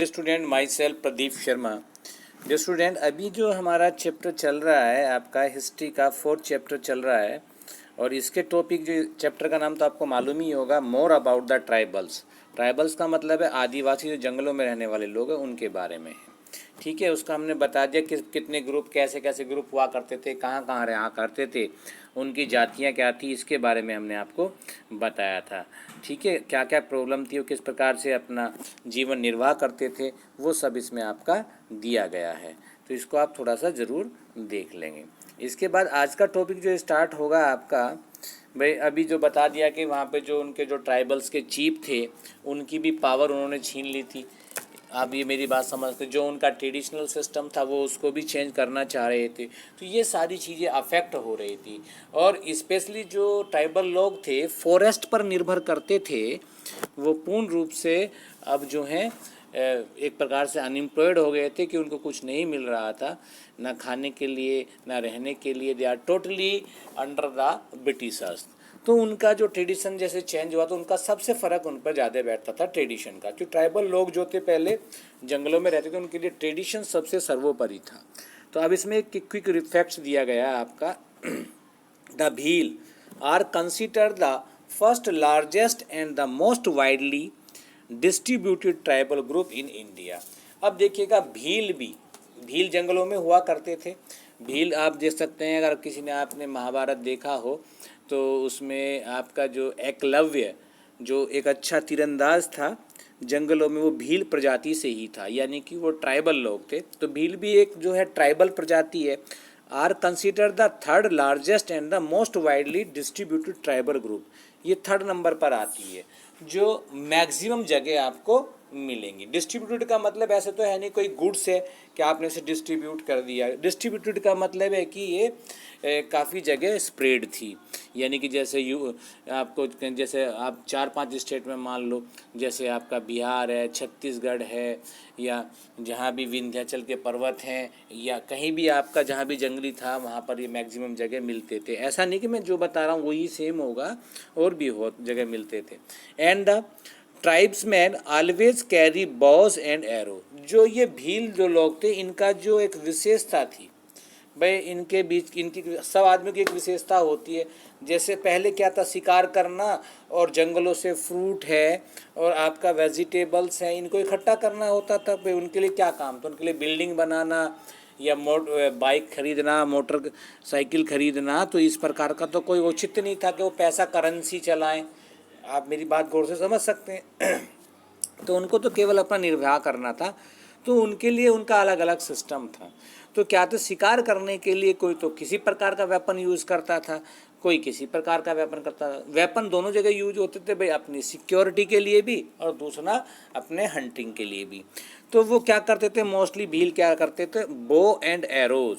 Student my self Pradeep Sharma. जो student अभी जो हमारा चैप्टर चल रहा है आपका हिस्ट्री का 4th चैप्टर चल रहा है और इसके टॉपिक जो चैप्टर का नाम तो आपको मालूम ही होगा, more about the tribals. Tribals का मतलब है आदिवासी जो जंगलों में रहने वाले लोग हैं उनके बारे में है। ठीक है, उसका हमने बता दिया कि कितने ग्रुप कैसे कैसे ग्रुप हुआ करते थे, कहाँ कहाँ रहा करते थे, उनकी जातियाँ क्या थी, इसके बारे में हमने आपको बताया था। ठीक है, क्या क्या प्रॉब्लम थी, वो किस प्रकार से अपना जीवन निर्वाह करते थे, वो सब इसमें आपका दिया गया है। तो इसको आप थोड़ा सा ज़रूर देख लेंगे। इसके बाद आज का टॉपिक जो स्टार्ट होगा आपका, भाई अभी जो बता दिया कि वहाँ पे जो उनके जो ट्राइबल्स के चीफ थे उनकी भी पावर उन्होंने छीन ली थी। आप ये मेरी बात समझते, जो उनका ट्रेडिशनल सिस्टम था वो उसको भी चेंज करना चाह रहे थे। तो ये सारी चीज़ें अफेक्ट हो रही थी और स्पेशली जो ट्राइबल लोग थे फॉरेस्ट पर निर्भर करते थे, वो पूर्ण रूप से अब जो हैं एक प्रकार से अनएम्प्लॉयड हो गए थे कि उनको कुछ नहीं मिल रहा था, ना खाने के लिए ना रहने के लिए। They are totally under the Britishers. तो उनका जो ट्रेडिशन जैसे चेंज हुआ तो उनका सबसे फ़र्क उन पर ज़्यादा बैठता था ट्रेडिशन का। जो ट्राइबल लोग जो थे पहले जंगलों में रहते थे उनके लिए ट्रेडिशन सबसे सर्वोपरि था। तो अब इसमें एक क्विक फैक्ट्स दिया गया है आपका। The Bhil are consider the first largest and the most widely distributed tribal group in India. अब देखिएगा, भील जंगलों में हुआ करते थे। भील आप देख सकते हैं, अगर किसी ने आपने महाभारत देखा हो तो उसमें आपका जो एकलव्य जो एक अच्छा तीरंदाज था जंगलों में, वो भील प्रजाति से ही था, यानी कि वो ट्राइबल लोग थे। तो भील भी एक जो है ट्राइबल प्रजाति है। Are consider the third largest and the most widely distributed tribal group, ये थर्ड नंबर पर आती है जो मैक्सिमम जगह आपको मिलेंगी। डिस्ट्रीब्यूटेड का मतलब ऐसे तो है नहीं कोई गुड्स है कि आपने इसे डिस्ट्रीब्यूट कर दिया। डिस्ट्रीब्यूटेड का मतलब है कि ये काफ़ी जगह स्प्रेड थी, यानी कि जैसे आपको जैसे आप 4-5 स्टेट में मान लो, जैसे आपका बिहार है, छत्तीसगढ़ है, या जहाँ भी विंध्याचल के पर्वत हैं, या कहीं भी आपका जहाँ भी जंगली था वहाँ पर ये मैक्सिमम जगह मिलते थे। ऐसा नहीं कि मैं जो बता रहा हूँ वही सेम होगा, और भी बहुत जगह मिलते थे। And the tribesman always carry boughs and arrow. जो ये भील जो लोग थे इनका जो एक विशेषता थी, भाई इनके बीच इनकी सब आदमियों की एक विशेषता होती है। जैसे पहले क्या था, शिकार करना और जंगलों से फ्रूट है और आपका वेजिटेबल्स हैं, इनको इकट्ठा करना होता था। भाई उनके लिए क्या काम था, उनके लिए बिल्डिंग बनाना या बाइक खरीदना, मोटर साइकिल खरीदना। तो इस प्रकार का तो कोई औचित्य नहीं था कि वो पैसा करेंसी चलाएं। आप मेरी बात गौर से समझ सकते हैं। तो उनको तो केवल अपना निर्वाह करना था, तो उनके लिए उनका अलग अलग सिस्टम था। तो क्या तो शिकार करने के लिए कोई तो किसी प्रकार का वेपन यूज़ करता था, कोई किसी प्रकार का वेपन करता था। वेपन दोनों जगह यूज होते थे भाई, अपनी सिक्योरिटी के लिए भी और दूसरा अपने हंटिंग के लिए भी। तो वो क्या करते थे, मोस्टली भील क्या करते थे, बो एंड एरोज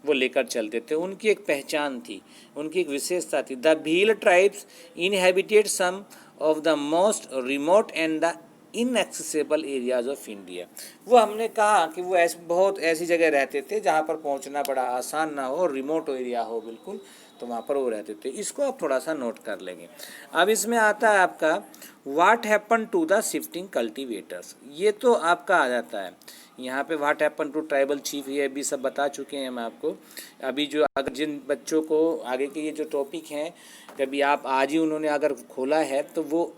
वो लेकर चलते थे। उनकी एक पहचान थी, उनकी एक विशेषता थी। The Bhil tribes inhabited some of the most remote and the inaccessible areas of India. वो हमने कहा कि वो बहुत ऐसी जगह रहते थे जहाँ पर पहुँचना बड़ा आसान ना हो और रिमोट एरिया हो बिल्कुल, तो वहाँ पर वो रहते थे। इसको आप थोड़ा सा नोट कर लेंगे। अब इसमें आता है आपका what happen to the shifting cultivators. ये तो आपका आ जाता है यहाँ पे what happen to tribal chief, ये भी सब बता चुके हैं हम आपको। अभी जो अगर जिन बच्चों को आगे के ये जो टॉपिक हैं कभी आप आज ही उन्होंने अगर खोला है तो वो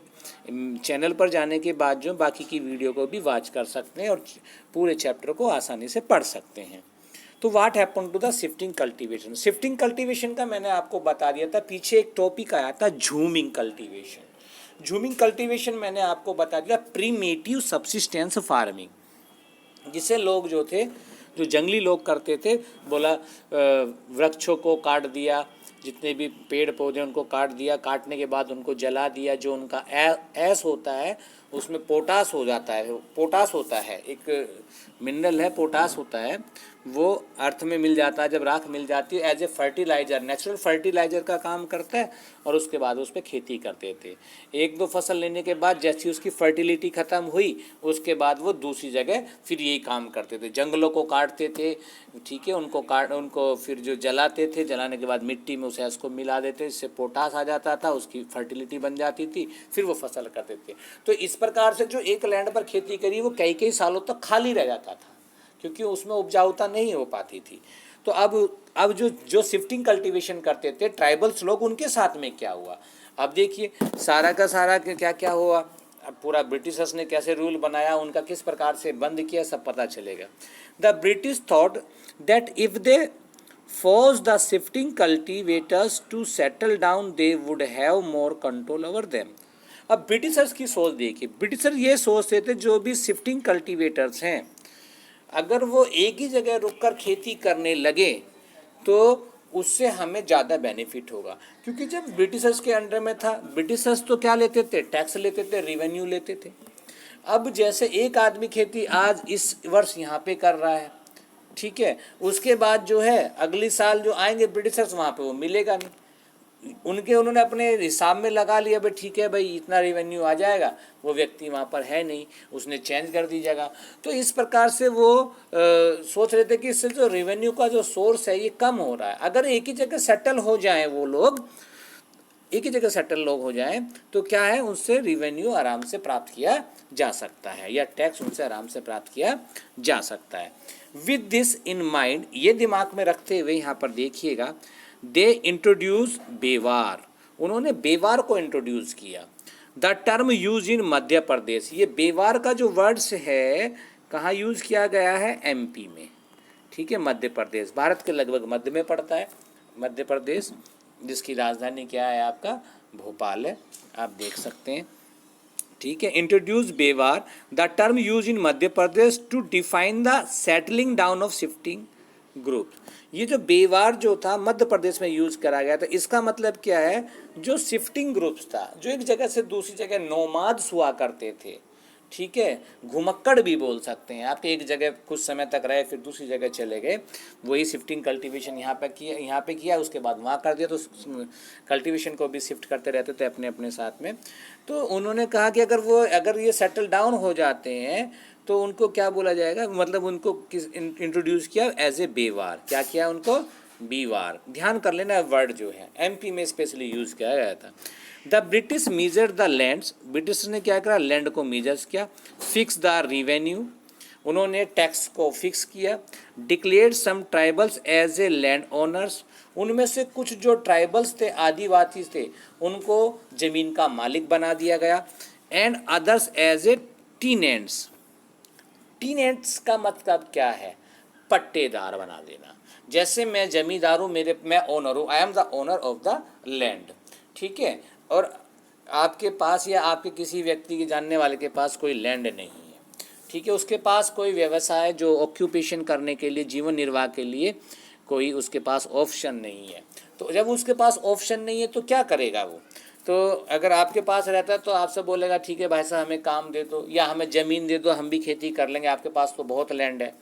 चैनल पर जाने के बाद जो बाकी की वीडियो को भी वॉच कर सकते हैं और पूरे चैप्टर को आसानी से पढ़ सकते हैं। तो what happen to the shifting cultivation. Shifting cultivation का मैंने आपको बता दिया था, पीछे एक टॉपिक आया था झूमिंग कल्टीवेशन। झूमिंग कल्टीवेशन मैंने आपको बता दिया प्रीमेटिव सब्सिस्टेंस फार्मिंग, जिसे लोग जो थे जो जंगली लोग करते थे, बोला वृक्षों को काट दिया, जितने भी पेड़ पौधे उनको काट दिया, काटने के बाद उनको जला दिया। जो उनका ऐस होता है उसमें पोटास हो जाता है, पोटास होता है एक मिनरल है, पोटास होता है, वो अर्थ में मिल जाता है। जब राख मिल जाती है as a fertiliser, natural fertiliser का काम करता है और उसके बाद उस पर खेती करते थे। 1-2 फसल लेने के बाद जैसी उसकी फर्टिलिटी ख़त्म हुई उसके बाद वो दूसरी जगह फिर यही काम करते थे, जंगलों को काटते थे, ठीक है, उनको फिर जो जलाते थे, जलाने के बाद मिट्टी में उस ऐस को मिला देते, इससे पोटास आ जाता था, उसकी फर्टिलिटी बन जाती थी, फिर वो फसल करते थे। तो इस प्रकार से जो एक लैंड पर खेती करी वो कई कई सालों तक खाली रह जाता था, क्योंकि उसमें उपजाऊता नहीं हो पाती थी। तो अब जो जो शिफ्टिंग कल्टीवेशन करते थे ट्राइबल्स लोग, उनके साथ में क्या हुआ, अब देखिए सारा का सारा क्या क्या हुआ। अब पूरा ब्रिटिशर्स ने कैसे रूल बनाया, उनका किस प्रकार से बंद किया, सब पता चलेगा। The British thought that if they force the shifting cultivators to settle down they would have more control over them। अब ब्रिटिशर्स की सोच देखिए, ब्रिटिशर ये सोचते थे जो भी शिफ्टिंग कल्टीवेटर्स हैं अगर वो एक ही जगह रुककर खेती करने लगे तो उससे हमें ज़्यादा बेनिफिट होगा। क्योंकि जब ब्रिटिशर्स के अंडर में था, ब्रिटिशर्स तो क्या लेते थे, टैक्स लेते थे, रिवेन्यू लेते थे। अब जैसे एक आदमी खेती आज इस वर्ष यहाँ पे कर रहा है, ठीक है, उसके बाद जो है अगली साल जो आएंगे ब्रिटिशर्स वहाँ पे वो मिलेगा नहीं, उन्होंने अपने हिसाब में लगा लिया भाई ठीक है भाई इतना रेवेन्यू आ जाएगा, वो व्यक्ति वहाँ पर है नहीं, उसने चेंज कर दी जगह। तो इस प्रकार से वो सोच रहे थे कि इससे जो रेवेन्यू का जो सोर्स है ये कम हो रहा है। अगर एक ही जगह सेटल हो जाएं वो लोग, एक ही जगह सेटल लोग हो जाएं तो क्या है, उससे रेवेन्यू आराम से प्राप्त किया जा सकता है, या टैक्स उनसे आराम से प्राप्त किया जा सकता है। विद दिस इन माइंड, ये दिमाग में रखते हुए यहाँ पर देखिएगा, दे इंट्रोड्यूस बेवार, उन्होंने बेवार को इंट्रोड्यूस किया। The term use in Madhya प्रदेश, ये बेवार का जो वर्ड्स है कहाँ यूज किया गया है, एमपी में, ठीक है, मध्य प्रदेश, भारत के लगभग मध्य में पड़ता है मध्य प्रदेश, जिसकी राजधानी क्या है आपका, भोपाल है, आप देख सकते हैं, ठीक है। Introduce bewar, the term use in Madhya Pradesh to define the settling down of shifting group. ये जो बेवार जो था मध्य प्रदेश में यूज करा गया था, इसका मतलब क्या है, जो शिफ्टिंग ग्रुप्स था, जो एक जगह से दूसरी जगह नोमाड्स हुआ करते थे, ठीक है, घुमक्कड़ भी बोल सकते हैं आप, एक जगह कुछ समय तक रहे फिर दूसरी जगह चले गए, वही शिफ्टिंग कल्टीवेशन यहाँ पे किया उसके बाद वहाँ कर दिया, तो कल्टीवेशन को भी शिफ्ट करते रहते थे अपने अपने साथ में। तो उन्होंने कहा कि अगर ये सेटल डाउन हो जाते हैं तो उनको क्या बोला जाएगा, मतलब उनको किस इंट्रोड्यूस किया एज ए बेवार, क्या किया उनको, बीवार। ध्यान कर लेना वर्ड जो है एमपी में स्पेशली यूज किया गया था। The British measure the lands, British ने क्या करा, लैंड को मीजर्स किया। फिक्स द रिवेन्यू, उन्होंने टैक्स को फिक्स किया। Declared some tribals as a land owners, उनमें से कुछ जो ट्राइबल्स थे, आदिवासी थे, उनको ज़मीन का मालिक बना दिया गया। And others as a tenants, tenants का मतलब क्या है, पट्टेदार बना देना। जैसे मैं जमींदार हूँ, मैं ओनर हूँ, I am the owner of the land, ठीक है, और आपके पास या आपके किसी व्यक्ति के जानने वाले के पास कोई लैंड नहीं है, ठीक है, उसके पास कोई व्यवसाय जो ऑक्यूपेशन करने के लिए, जीवन निर्वाह के लिए कोई उसके पास ऑप्शन नहीं है। तो जब उसके पास ऑप्शन नहीं है तो क्या करेगा वो, तो अगर आपके पास रहता है तो आपसे बोलेगा ठीक है भाई साहब हमें काम दे दो या हमें ज़मीन दे दो, हम भी खेती कर लेंगे, आपके पास तो बहुत लैंड है,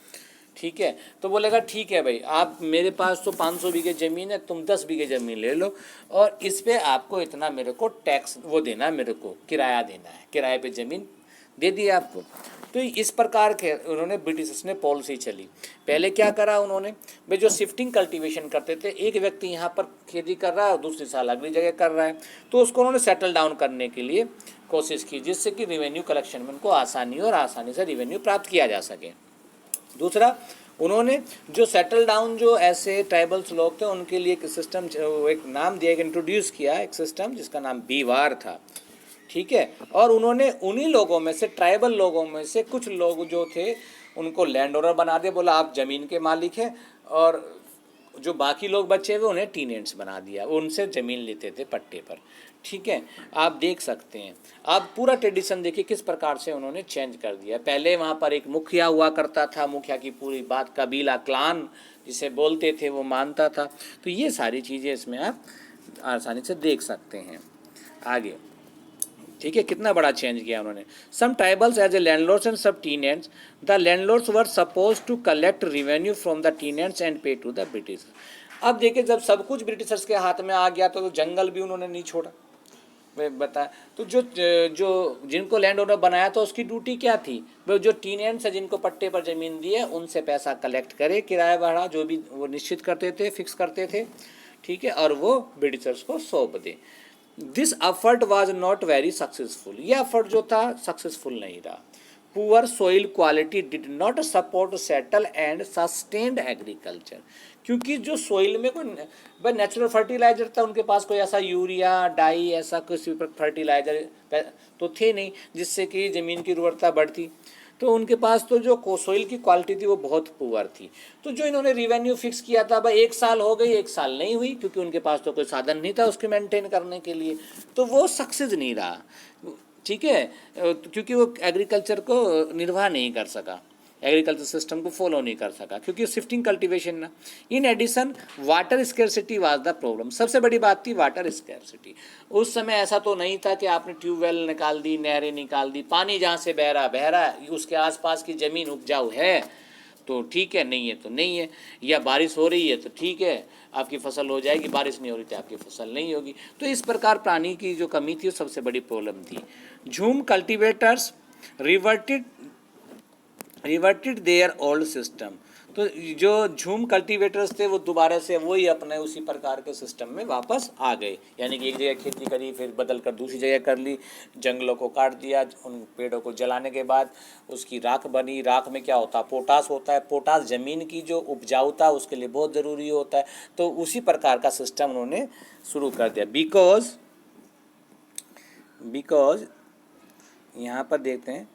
ठीक है। तो बोलेगा ठीक है भाई, आप मेरे पास तो 500 बीघे ज़मीन है, तुम 10 बीघे ज़मीन ले लो और इस पे आपको इतना मेरे को टैक्स वो देना, मेरे को किराया देना है, किराए पे ज़मीन दे दी आपको। तो इस प्रकार के उन्होंने ब्रिटिशर्स ने पॉलिसी चली। पहले क्या करा उन्होंने, भाई जो शिफ्टिंग कल्टीवेशन करते थे, एक व्यक्ति यहाँ पर खेती कर रहा है और दूसरी साल अगली जगह कर रहा है, तो उसको उन्होंने सेटल डाउन करने के लिए कोशिश की, जिससे कि रिवेन्यू कलेक्शन में उनको आसानी और आसानी से रिवेन्यू प्राप्त किया जा सके। दूसरा, उन्होंने जो सेटल डाउन जो ऐसे ट्राइबल्स लोग थे उनके लिए एक सिस्टम, एक नाम दिया, इंट्रोड्यूस किया एक सिस्टम जिसका नाम बीवार था, ठीक है। और उन्होंने उन्हीं लोगों में से, ट्राइबल लोगों में से कुछ लोग जो थे उनको लैंड ओनर बना दिया, बोला आप ज़मीन के मालिक हैं, और जो बाकी लोग बचे हुए उन्हें टीनेंट्स बना दिया, वो उनसे ज़मीन लेते थे पट्टे पर, ठीक है। आप देख सकते हैं, आप पूरा ट्रेडिशन देखिए किस प्रकार से उन्होंने चेंज कर दिया। पहले वहाँ पर एक मुखिया हुआ करता था, मुखिया की पूरी बात कबीला, क्लान जिसे बोलते थे वो मानता था। तो ये सारी चीज़ें इसमें आप आसानी से देख सकते हैं। आगे ठीक है, कितना बड़ा चेंज किया उन्होंने। Some tribals as a landlords and sub tenants, the landlords were supposed to collect revenue from the tenants and pay to the British. अब देखिए जब सब कुछ ब्रिटिशर्स के हाथ में आ गया तो जंगल भी उन्होंने नहीं छोड़ा, मैं बता। तो जो जिनको लैंड ओनर बनाया तो उसकी ड्यूटी क्या थी, वो जो टीनेंट्स है जिनको पट्टे पर ज़मीन दी है उनसे पैसा कलेक्ट करे, किराया भाड़ा जो भी वो निश्चित करते थे, फिक्स करते थे, ठीक है, और वो ब्रिटिशर्स को सौंप दे। This effort was not very successful, यह एफर्ट जो था सक्सेसफुल नहीं रहा। Poor soil quality did not support settle and sustained agriculture, क्योंकि जो सोइल में कोई भाई नेचुरल फर्टिलाइजर था, उनके पास कोई ऐसा यूरिया डाई ऐसा किसी फर्टिलाइजर तो थे नहीं जिससे कि ज़मीन की उर्वरता बढ़ती, तो उनके पास तो जो सोइल की क्वालिटी थी वो बहुत पुअर थी। तो जो इन्होंने रिवेन्यू फिक्स किया था भाई 1 साल हो गई, 1 साल नहीं हुई, क्योंकि उनके पास तो कोई साधन नहीं था उसके मेंटेन करने के लिए, तो वो सक्सेस नहीं रहा। ठीक है, क्योंकि वो एग्रीकल्चर को निर्वाह नहीं कर सका, एग्रीकल्चर सिस्टम को फॉलो नहीं कर सका, क्योंकि शिफ्टिंग कल्टीवेशन ना। In addition water scarcity was the problem, सबसे बड़ी बात थी वाटर स्कैरसिटी। उस समय ऐसा तो नहीं था कि आपने ट्यूबवेल निकाल दी, नहरें निकाल दी, पानी जहाँ से बह रहा उसके आसपास की ज़मीन उपजाऊ है तो ठीक है, नहीं है तो नहीं है, या बारिश हो रही है तो ठीक है आपकी फसल हो जाएगी, बारिश नहीं हो रही तो आपकी फसल नहीं होगी। तो इस प्रकार पानी की जो कमी थी वो सबसे बड़ी प्रॉब्लम थी। झूम cultivators reverted their old system, तो जो झूम कल्टीवेटर्स थे वो दोबारा से वही अपने उसी प्रकार के सिस्टम में वापस आ गए, यानी कि एक जगह खेती करी फिर बदल कर दूसरी जगह कर ली, जंगलों को काट दिया, उन पेड़ों को जलाने के बाद उसकी राख बनी। राख में क्या होता है, पोटास होता है, पोटास ज़मीन की जो उपजाऊता उसके लिए बहुत ज़रूरी होता है, तो उसी प्रकार का सिस्टम उन्होंने शुरू कर दिया। बिकॉज यहाँ पर देखते हैं,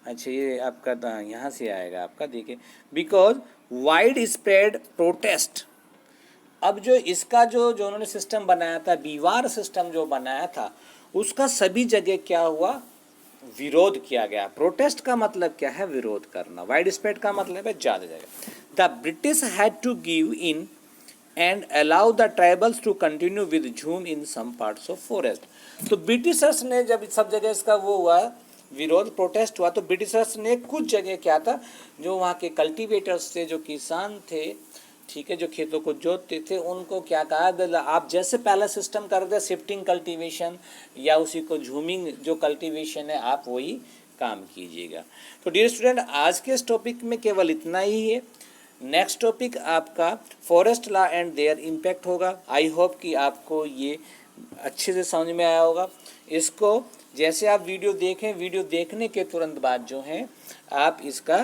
अच्छा ये आपका यहाँ से आएगा आपका, देखिए बिकॉज वाइड स्प्रेड प्रोटेस्ट। अब जो इसका जो उन्होंने सिस्टम बनाया था, बीवार सिस्टम जो बनाया था, उसका सभी जगह क्या हुआ, विरोध किया गया। प्रोटेस्ट का मतलब क्या है, विरोध करना। वाइड स्प्रेड का मतलब है ज़्यादा जगह। The British had to give in and allow the tribals to continue with jhum in some parts of forest. तो ब्रिटिशर्स ने जब सब जगह इसका वो हुआ विरोध, प्रोटेस्ट हुआ, तो ब्रिटिशर्स ने कुछ जगह क्या था, जो वहाँ के कल्टीवेटर्स थे, जो किसान थे, ठीक है, जो खेतों को जोतते थे, उनको क्या कहा, आप जैसे पहला सिस्टम कर दे शिफ्टिंग कल्टीवेशन या उसी को झूमिंग जो कल्टीवेशन है, आप वही काम कीजिएगा। तो डियर स्टूडेंट, आज के इस टॉपिक में केवल इतना ही है। नेक्स्ट टॉपिक आपका forest law and their impact होगा। आई होप कि आपको ये अच्छे से समझ में आया होगा। इसको जैसे आप वीडियो देखें, वीडियो देखने के तुरंत बाद जो है आप इसका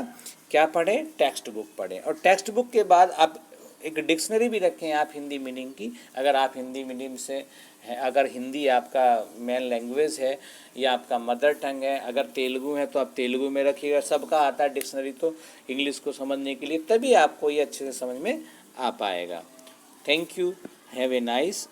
क्या पढ़ें, टेक्स्ट बुक पढ़ें, और टेक्स्ट बुक के बाद आप एक डिक्शनरी भी रखें आप हिंदी मीनिंग की। अगर आप हिंदी मीडियम से हैं, अगर हिंदी आपका मेन लैंग्वेज है या आपका मदर टंग है, अगर तेलुगु है तो आप तेलुगु में रखिएगा। सबका आता है डिक्शनरी तो इंग्लिश को समझने के लिए, तभी आपको ये अच्छे से समझ में आ पाएगा। Thank you, have a nice